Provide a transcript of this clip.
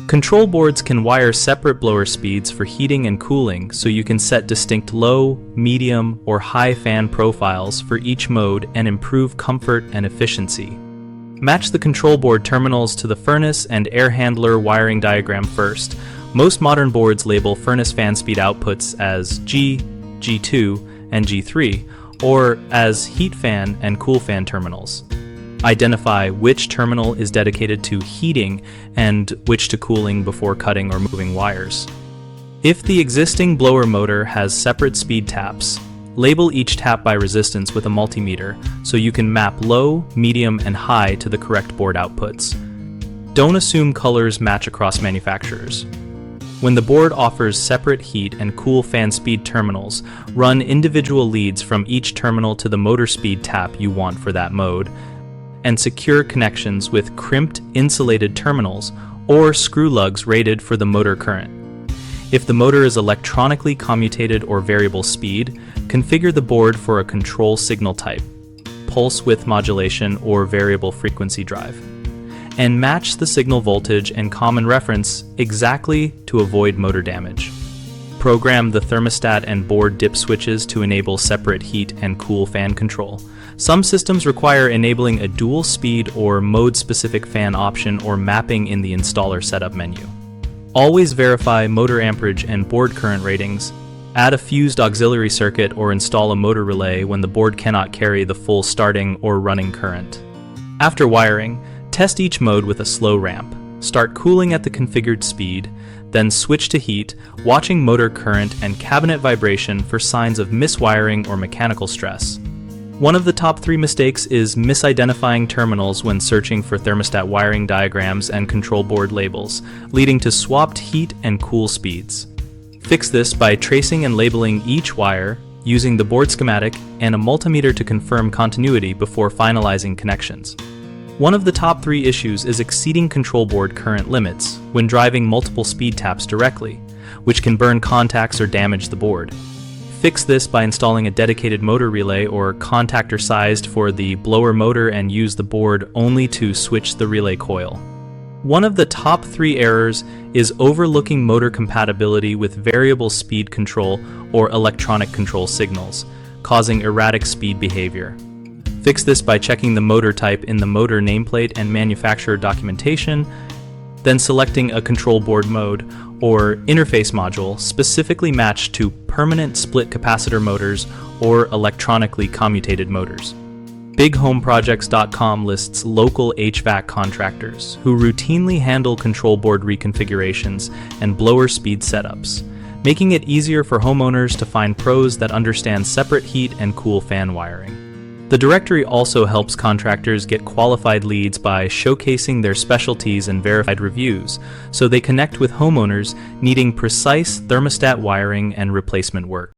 Control boards can wire separate blower speeds for heating and cooling, so you can set distinct low, medium, or high fan profiles for each mode and improve comfort and efficiency. Match the control board terminals to the furnace and air handler wiring diagram first. Most modern boards label furnace fan speed outputs as G, G2, and G3, or as heat fan and cool fan terminals. Identify which terminal is dedicated to heating and which to cooling before cutting or moving wires. If the existing blower motor has separate speed taps, label each tap by resistance with a multimeter so you can map low, medium, and high to the correct board outputs. Don't assume colors match across manufacturers. When the board offers separate heat and cool fan speed terminals, run individual leads from each terminal to the motor speed tap you want for that mode, and secure connections with crimped insulated terminals or screw lugs rated for the motor current. If the motor is electronically commutated or variable speed, configure the board for a control signal type, pulse width modulation or variable frequency drive, and match the signal voltage and common reference exactly to avoid motor damage. Program the thermostat and board dip switches to enable separate heat and cool fan control. Some systems require enabling a dual speed or mode-specific fan option or mapping in the installer setup menu. Always verify motor amperage and board current ratings. Add a fused auxiliary circuit or install a motor relay when the board cannot carry the full starting or running current. After wiring, test each mode with a slow ramp. Start cooling at the configured speed, then switch to heat, watching motor current and cabinet vibration for signs of miswiring or mechanical stress. One of the top 3 mistakes is misidentifying terminals when searching for thermostat wiring diagrams and control board labels, leading to swapped heat and cool speeds. Fix this by tracing and labeling each wire, using the board schematic and a multimeter to confirm continuity before finalizing connections. One of the top 3 issues is exceeding control board current limits when driving multiple speed taps directly, which can burn contacts or damage the board. Fix this by installing a dedicated motor relay or contactor sized for the blower motor and use the board only to switch the relay coil. One of the top 3 errors is overlooking motor compatibility with variable speed control or electronic control signals, causing erratic speed behavior. Fix this by checking the motor type in the motor nameplate and manufacturer documentation, then selecting a control board mode or interface module specifically matched to permanent split capacitor motors or electronically commutated motors. BigHomeProjects.com lists local HVAC contractors who routinely handle control board reconfigurations and blower speed setups, making it easier for homeowners to find pros that understand separate heat and cool fan wiring. The directory also helps contractors get qualified leads by showcasing their specialties and verified reviews, so they connect with homeowners needing precise thermostat wiring and replacement work.